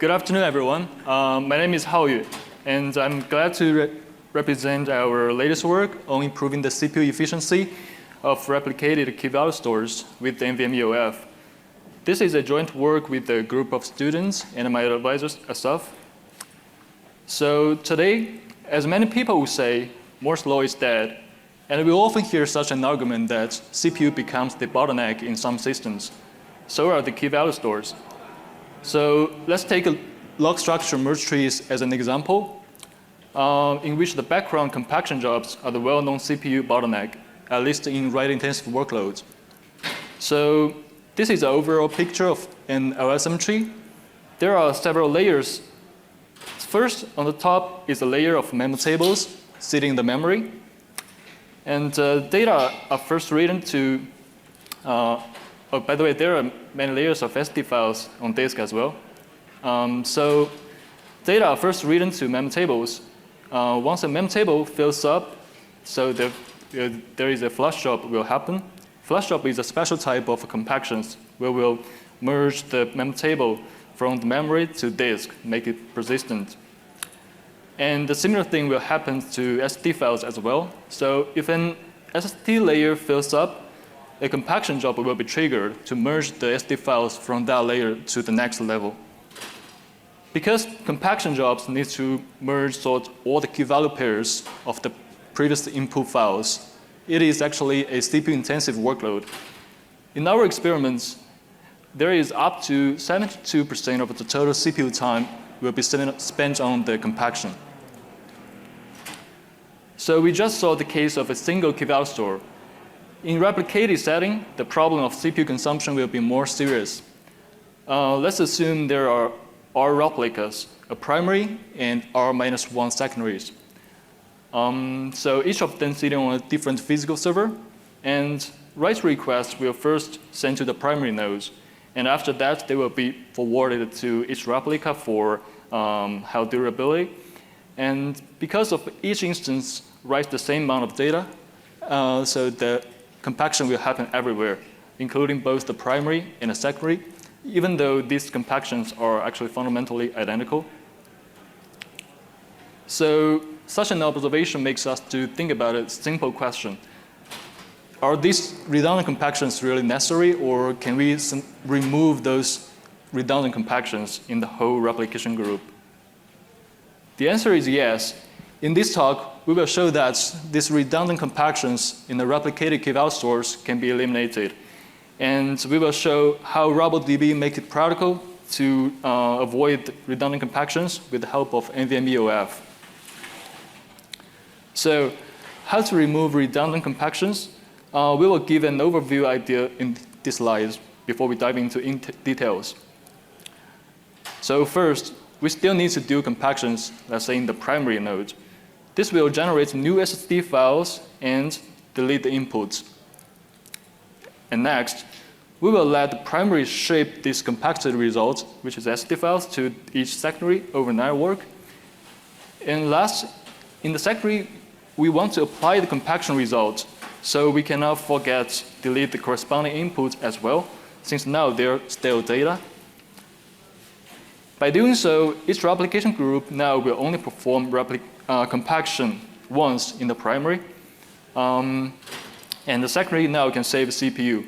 Good afternoon, everyone. My name is Haoyu, and I'm glad to represent our latest work on improving the CPU efficiency of replicated key-value stores with the NVMe-oF. This is a joint work with a group of students and my advisor, Asaf. So today, as many people will say, Moore's law is dead, and we often hear such an argument that CPU becomes the bottleneck in some systems. So are the key-value stores. So let's take a log structure merge trees as an example, in which the background compaction jobs are the well-known CPU bottleneck, at least in write-intensive workloads. So this is an overall picture of an LSM tree. There are several layers. First, on the top is a layer of memo tables sitting in the memory. And data are first written to oh, by the way, there are many layers of SD files on disk as well. So data are first written to mem tables. Once a mem table fills up, so there is a flush job will happen. Flush job is a special type of compactions where we'll merge the mem table from the memory to disk, make it persistent. And the similar thing will happen to SD files as well. So if an SSD layer fills up, a compaction job will be triggered to merge the SD files from that layer to the next level. Because compaction jobs need to merge sort all the key value pairs of the previous input files, it is actually a CPU-intensive workload. In our experiments, there is up to 72% of the total CPU time will be spent on the compaction. So we just saw the case of a single key value store. In replicated setting, the problem of CPU consumption will be more serious. Let's assume there are R replicas, a primary and R-1 secondaries. So each of them sitting on a different physical server, and write requests will first send to the primary nodes, and after that they will be forwarded to each replica for high durability. And because of each instance writes the same amount of data, so the compaction will happen everywhere, including both the primary and the secondary, even though these compactions are actually fundamentally identical. So such an observation makes us to think about a simple question. Are these redundant compactions really necessary, or can we remove those redundant compactions in the whole replication group? The answer is yes. In this talk, we will show that these redundant compactions in the replicated key-value stores can be eliminated. And we will show how RubbleDB makes it practical to avoid redundant compactions with the help of NVMe-oF. So how to remove redundant compactions? We will give an overview idea in these slides before we dive into details. So first, we still need to do compactions, let's say in the primary node. This will generate new SSD files and delete the inputs. And next, we will let the primary shape these compacted results, which is SD files, to each secondary over network. And last, in the secondary, we want to apply the compaction result, so we cannot forget delete the corresponding inputs as well, since now they're stale data. By doing so, each replication group now will only perform compaction once in the primary, and the secondary now can save CPU.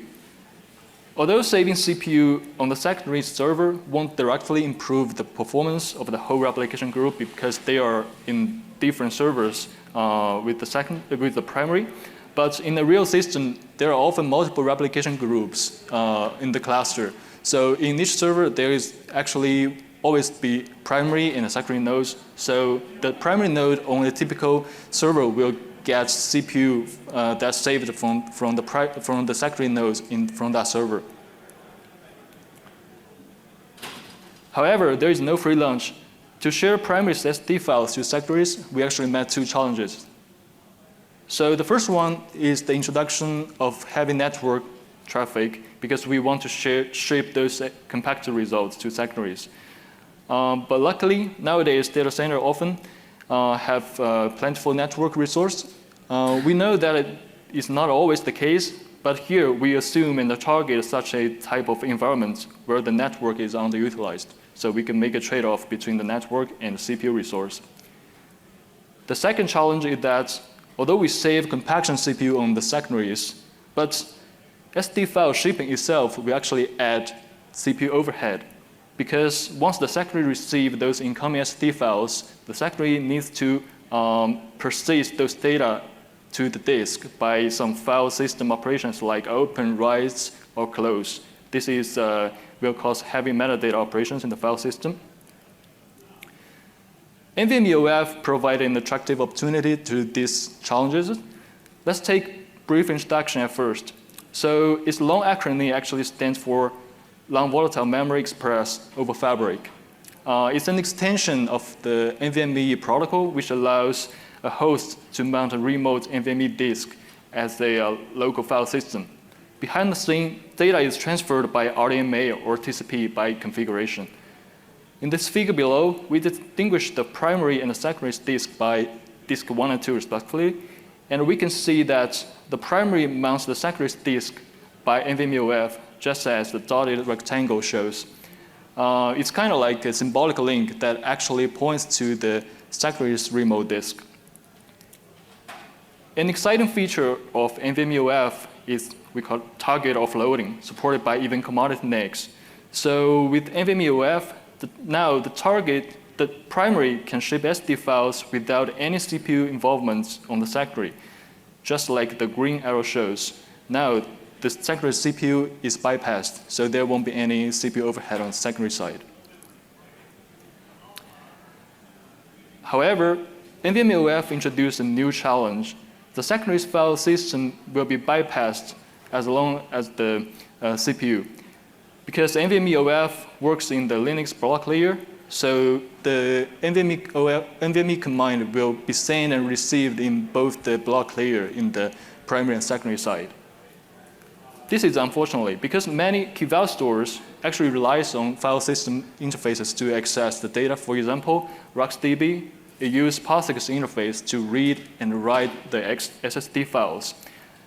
Although saving CPU on the secondary server won't directly improve the performance of the whole replication group because they are in different servers with the primary, but in the real system, there are often multiple replication groups in the cluster. So in each server, there is actually always be primary and secondary nodes. So the primary node on a typical server will get CPU that's saved from the secondary nodes from that server. However, there is no free lunch. To share primary SD files to secondaries, we actually met two challenges. So the first one is the introduction of heavy network traffic, because we want to shape those compacted results to secondaries. But luckily, nowadays, data centers often have plentiful network resource. We know that it is not always the case, But here, we assume and target such a type of environment where the network is underutilized. So we can make a trade-off between the network and the CPU resource. The second challenge is that although we save compaction CPU on the secondaries, but SD file shipping itself will actually add CPU overhead. Because once the secondary receives those incoming SD files, the secondary needs to persist those data to the disk by some file system operations like open, write, or close. This is, will cause heavy metadata operations in the file system. NVMe-oF provides an attractive opportunity to these challenges. Let's take brief introduction at first. So its long acronym actually stands for Long Volatile Memory Express over Fabric. It's an extension of the NVMe protocol, which allows a host to mount a remote NVMe disk as a local file system. Behind the scene, data is transferred by RDMA or TCP by configuration. In this figure below, we distinguish the primary and the secondary disk by disk 1 and 2 respectively. And we can see that the primary mounts the secondary disk by NVMe-oF, just as the dotted rectangle shows. It's kind of like a symbolic link that actually points to the secondary's remote disk. An exciting feature of NVMe-oF is we call target offloading, supported by even commodity NICs. So with NVMe-oF, now the primary can ship SD files without any CPU involvement on the secondary, just like the green arrow shows. Now the secondary CPU is bypassed, so there won't be any CPU overhead on the secondary side. However, NVMe-oF introduced a new challenge. The secondary file system will be bypassed as long as the CPU. Because NVMe-oF works in the Linux block layer, so the NVMe command will be sent and received in both the block layer in the primary and secondary side. This is unfortunately because many key value stores actually relies on file system interfaces to access the data. For example, RubbleDB, it uses POSIX interface to read and write the SSD files.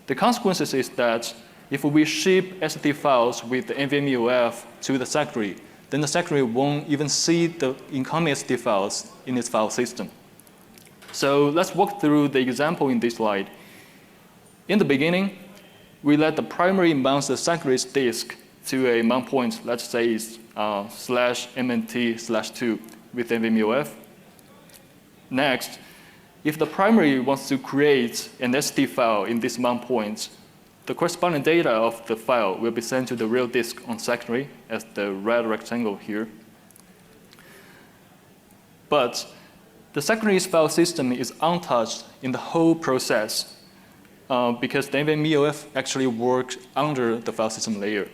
The consequences is that if we ship SD files with the NVMe-oF to the secondary, then the secondary won't even see the incoming SD files in its file system. So let's walk through the example in this slide. In the beginning, we let the primary mount the secondary's disk to a mount point, let's say is /mnt/2 with NVMe-oF. Next, if the primary wants to create an SD file in this mount point, the corresponding data of the file will be sent to the real disk on secondary as the red rectangle here. But the secondary's file system is untouched in the whole process because the NVMe-oF actually works under the file system layer.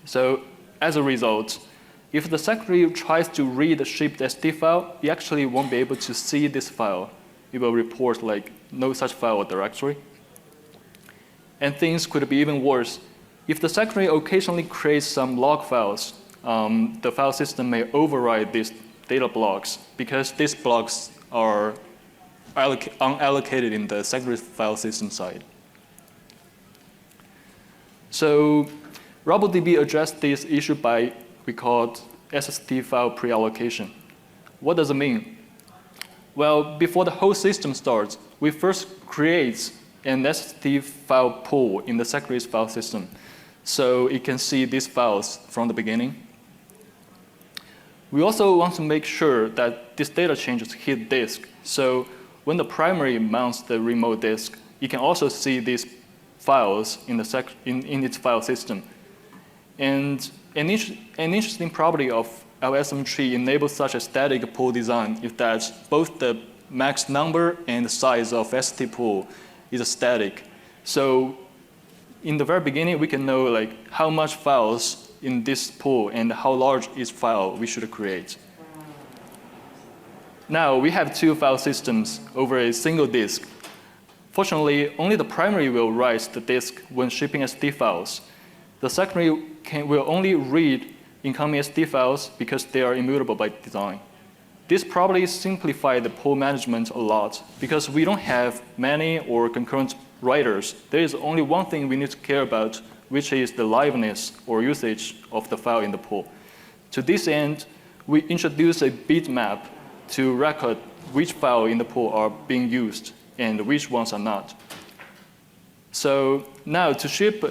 So as a result, if the secondary tries to read the shipped SD file, it actually won't be able to see this file. It will report like no such file or directory. And things could be even worse. If the secondary occasionally creates some log files, the file system may override these data blocks because these blocks are unallocated in the secondary file system side. So RubbleDB addressed this issue by we call it SSD File Preallocation. What does it mean? Well, before the whole system starts, we first create an SSD file pool in the secondary file system, so it can see these files from the beginning. We also want to make sure that this data changes hit disk, so when the primary mounts the remote disk, it can also see these files in its file system. And an interesting property of LSM tree enables such a static pool design is that both the max number and the size of SSD pool is static. So in the very beginning, we can know like how much files in this pool and how large each file we should create. Now we have two file systems over a single disk. Fortunately, only the primary will write the disk when shipping SD files. The secondary will only read incoming SD files because they are immutable by design. This probably simplifies the pool management a lot because we don't have many or concurrent writers, there is only one thing we need to care about, which is the liveness or usage of the file in the pool. To this end, we introduce a bitmap to record which file in the pool are being used and which ones are not. So now to ship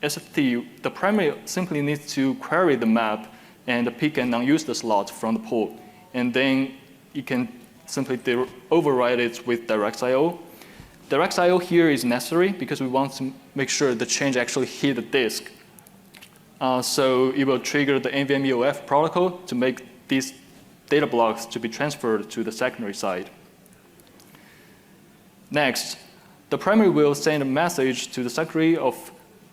SSD, the primary simply needs to query the map and pick an unused slot from the pool. And then it can simply override it with DirectIO. DirectIO here is necessary because we want to make sure the change actually hit the disk. So it will trigger the NVMe-oF protocol to make these data blocks to be transferred to the secondary side. Next, the primary will send a message to the secondary of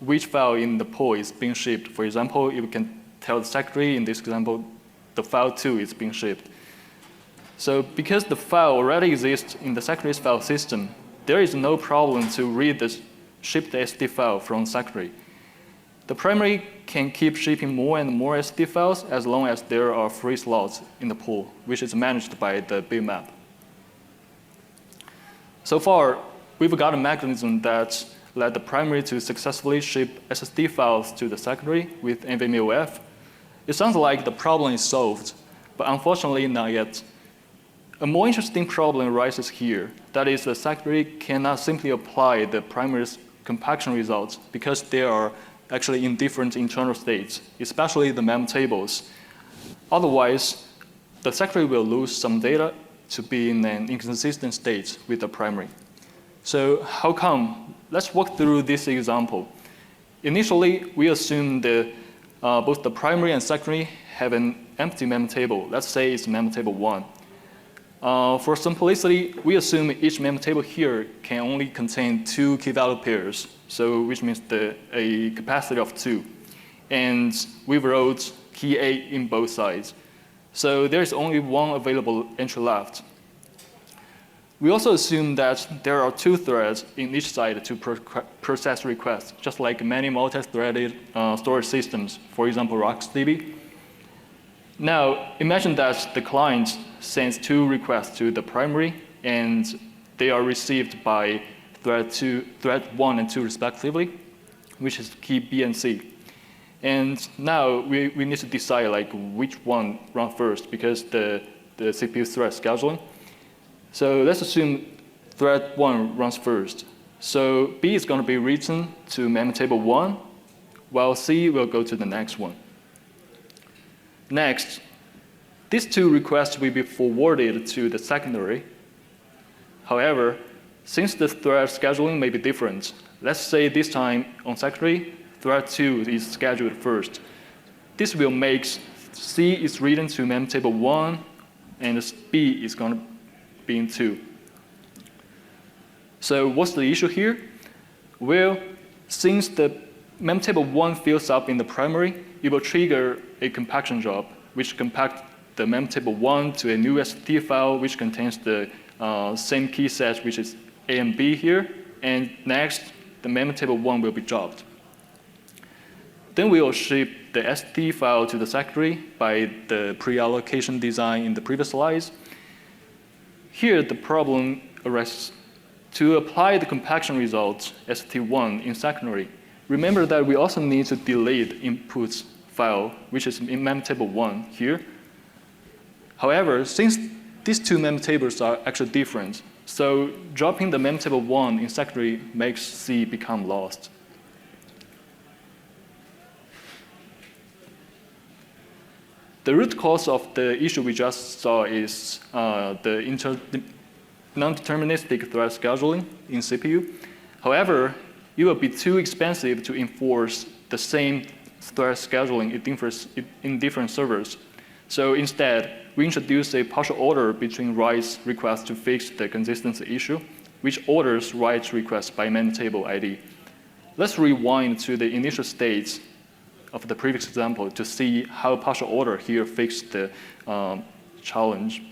which file in the pool is being shipped. For example, it can tell the secondary, in this example, the file 2 is being shipped. So because the file already exists in the secondary's file system, there is no problem to read the shipped SD file from secondary. The primary can keep shipping more and more SD files as long as there are free slots in the pool, which is managed by the bitmap. So far, we've got a mechanism that led the primary to successfully ship SSD files to the secondary with NVMe-oF. It sounds like the problem is solved, but unfortunately not yet. A more interesting problem arises here. That is, the secondary cannot simply apply the primary's compaction results because they are actually in different internal states, especially the mem tables. Otherwise, the secondary will lose some data to be in an inconsistent state with the primary. So how come? Let's walk through this example. Initially, we assume that both the primary and secondary have an empty mem table. Let's say it's mem table 1. For simplicity, we assume each mem table here can only contain 2 key value pairs, so which means a capacity of 2. And we wrote key A in both sides. So there's only one available entry left. We also assume that there are 2 threads in each side to process requests, just like many multi-threaded storage systems, for example, RubbleDB. Now, imagine that the client sends 2 requests to the primary, and they are received by thread 1 and 2 respectively, which is key B and C. And now we need to decide like which one run first because the CPU thread scheduling. So let's assume thread 1 runs first. So B is going to be written to mem table 1, while C will go to the next one. Next, these 2 requests will be forwarded to the secondary. However, since the thread scheduling may be different, let's say this time on secondary, thread 2 is scheduled first. This will make C is written to mem table 1, and B is going to be in 2. So what's the issue here? Well, since the mem table 1 fills up in the primary, it will trigger a compaction job, which compacts the mem table 1 to a new SSD file, which contains the same key set, which is A and B here. And next, the mem table 1 will be dropped. Then we will ship the SSD file to the secondary by the preallocation design in the previous slides. Here, the problem arises. To apply the compaction results, SSD1 in secondary, remember that we also need to delete the inputs file, which is in mem table 1 here. However, since these 2 mem tables are actually different, so dropping the mem table 1 in secondary makes C become lost. The root cause of the issue we just saw is the non-deterministic thread scheduling in CPU. However, it will be too expensive to enforce the same thread scheduling in different servers. So instead, we introduce a partial order between write requests to fix the consistency issue, which orders write requests by mem table ID. Let's rewind to the initial states of the previous example to see how partial order here fixed the challenge.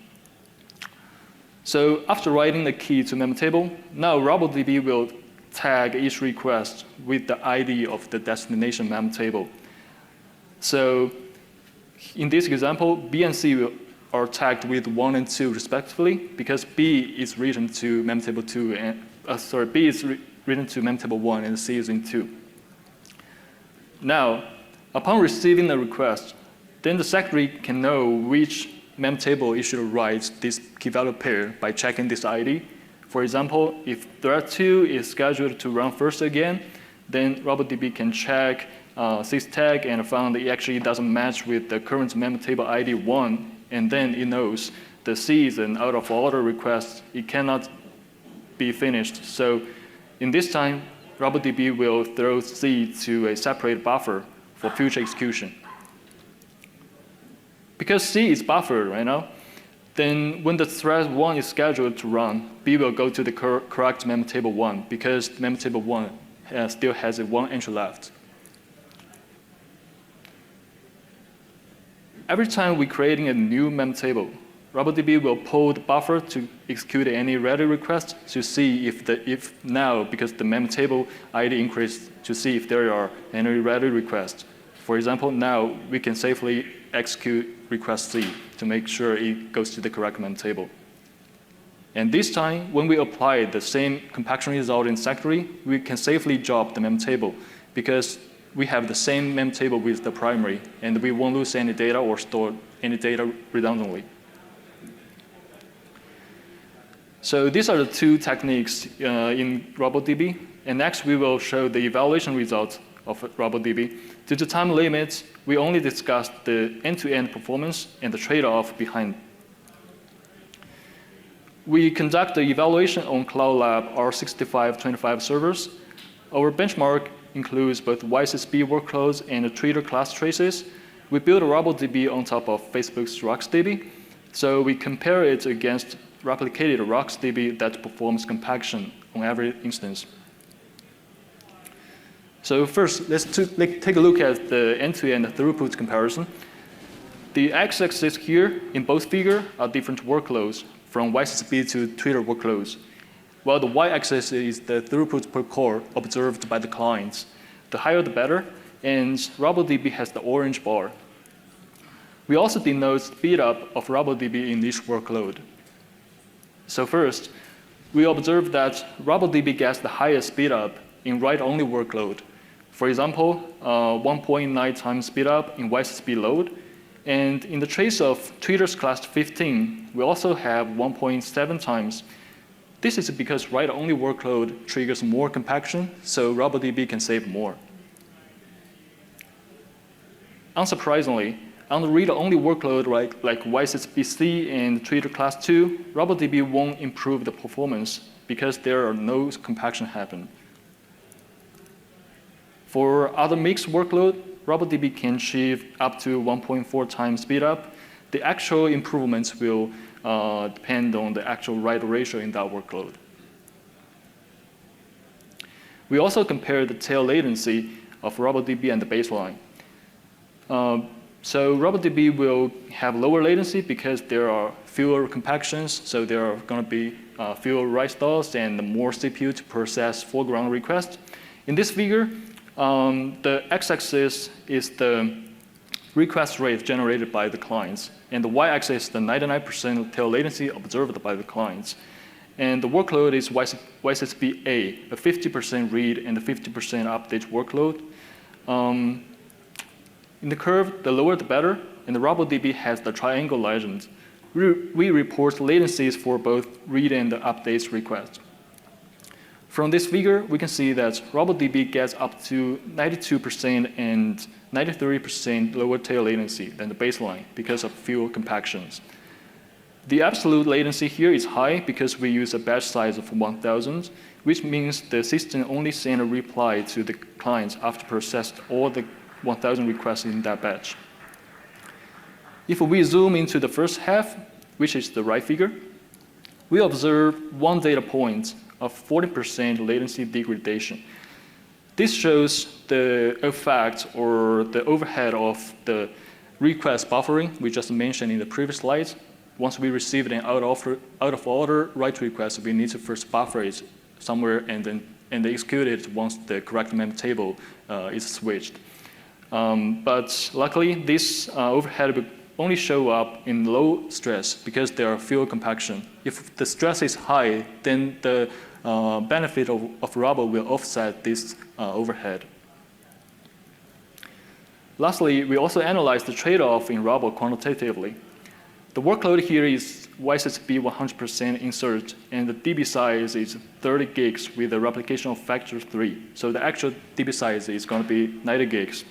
So after writing the key to mem table, now RubbleDB will tag each request with the ID of the destination mem table. So in this example, B and C are tagged with 1 and 2 respectively because B is written to mem table 2 and B is written to mem table 1 and C is in 2. Now, upon receiving the request, then the secretary can know which mem table it should write this key value pair by checking this ID. For example, if thread 2 is scheduled to run first again, then RubbleDB can check sys_tag and found it actually doesn't match with the current mem table ID 1, and then it knows the C is an out of order request. It cannot be finished. So in this time, RubbleDB will throw C to a separate buffer for future execution. Because C is buffered right now, then when the thread 1 is scheduled to run, B will go to the correct mem table 1 because mem table 1 still has a 1 entry left. Every time we're creating a new mem table, RubbleDB will pull the buffer to execute any ready request to see if now, because the mem table ID increased, to see if there are any ready requests. For example, now we can safely execute request C to make sure it goes to the correct mem table. And this time, when we apply the same compaction result in secondary, we can safely drop the mem table because we have the same mem table with the primary, and we won't lose any data or store any data redundantly. So these are the two techniques in RubbleDB. And next, we will show the evaluation results of RubbleDB. Due to time limits, we only discussed the end-to-end performance and the trade-off behind. We conduct the evaluation on Cloud Lab R6525 servers. Our benchmark includes both YSSB workloads and Twitter class traces. We build a RubbleDB on top of Facebook's RocksDB. So we compare it against replicated RocksDB that performs compaction on every instance. So first, let's take a look at the end-to-end throughput comparison. The x-axis here in both figures are different workloads from YSSB to Twitter workloads, while the y-axis is the throughput per core observed by the clients. The higher the better, and RubbleDB has the orange bar. We also denote speed up of RubbleDB in each workload. So first, we observe that RubbleDB gets the highest speed up in write-only workload. For example, 1.9 times speed up in YSSB load. And in the trace of Twitter's class 15, we also have 1.7 times. This is because write-only workload triggers more compaction, so RubbleDB can save more. Unsurprisingly, on the read-only workload like YSSBC and Twitter class 2, RubbleDB won't improve the performance because there are no compaction happen. For other mixed workload, RubbleDB can achieve up to 1.4 times speed up. The actual improvements will depend on the actual write ratio in that workload. We also compare the tail latency of RubbleDB and the baseline. So RubbleDB will have lower latency because there are fewer compactions, so there are going to be fewer write stalls and more CPU to process foreground requests. In this figure, the x-axis is the request rate generated by the clients, and the y-axis is the 99% tail latency observed by the clients. And the workload is YSSB-A, a 50% read and a 50% update workload. In the curve, the lower the better, and the RubbleDB has the triangle legend. We report latencies for both read and updates requests. From this figure, we can see that RubbleDB gets up to 92% and 93% lower tail latency than the baseline because of fewer compactions. The absolute latency here is high because we use a batch size of 1,000, which means the system only sends a reply to the clients after processed all the 1,000 requests in that batch. If we zoom into the first half, which is the right figure, we observe one data point of 40% latency degradation. This shows the effect or the overhead of the request buffering we just mentioned in the previous slides. Once we receive an out of order write request, we need to first buffer it somewhere and execute it once the correct mem table is switched. But luckily, this overhead will only show up in low stress because there are fewer compaction. If the stress is high, then the benefit of Rubble will offset this overhead. Lastly, we also analyzed the trade-off in Rubble quantitatively. The workload here is YSSB 100% insert, and the DB size is 30 gigs with a replication of factor 3. So the actual DB size is going to be 90 gigs.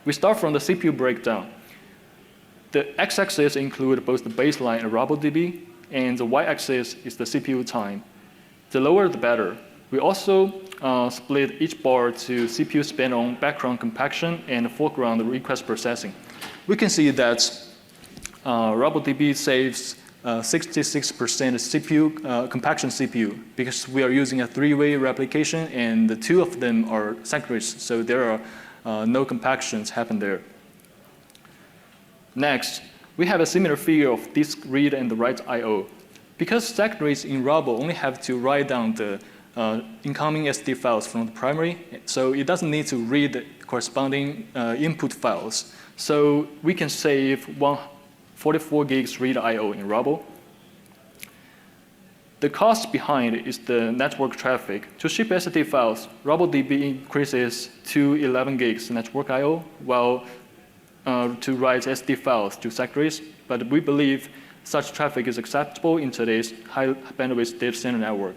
We start from the CPU breakdown. The x-axis includes both the baseline and RubbleDB, and the y-axis is the CPU time. The lower, the better. We also split each bar to CPU spent on background compaction and foreground request processing. We can see that RubbleDB saves 66% CPU, compaction CPU, because we are using a 3-way replication, and the 2 of them are secondaries, so there are no compactions happen there. Next, we have a similar figure of disk read and the write I/O. Because secondaries in Rubble only have to write down the incoming SD files from the primary, so it doesn't need to read the corresponding input files. So we can save 144 gigs read I/O in Rubble. The cost behind is the network traffic. To ship SD files, RubbleDB increases to 11 gigs network I/O, while to write SD files to secondaries, but we believe such traffic is acceptable in today's high bandwidth data center network.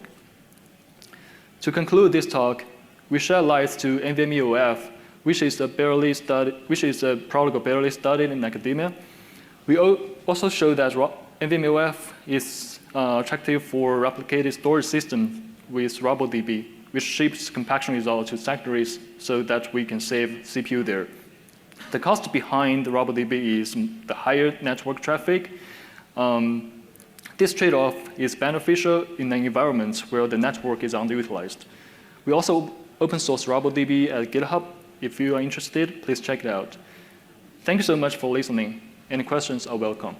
To conclude this talk, we shed light to NVMe-oF, which is a protocol barely studied in academia. We also show that NVMe-oF is attractive for replicated storage system with RubbleDB, which ships compaction results to secondaries so that we can save CPU there. The cost behind RubbleDB is the higher network traffic. This trade-off is beneficial in an environment where the network is underutilized. We also open source RubbleDB at GitHub. If you are interested, please check it out. Thank you so much for listening. Any questions are welcome.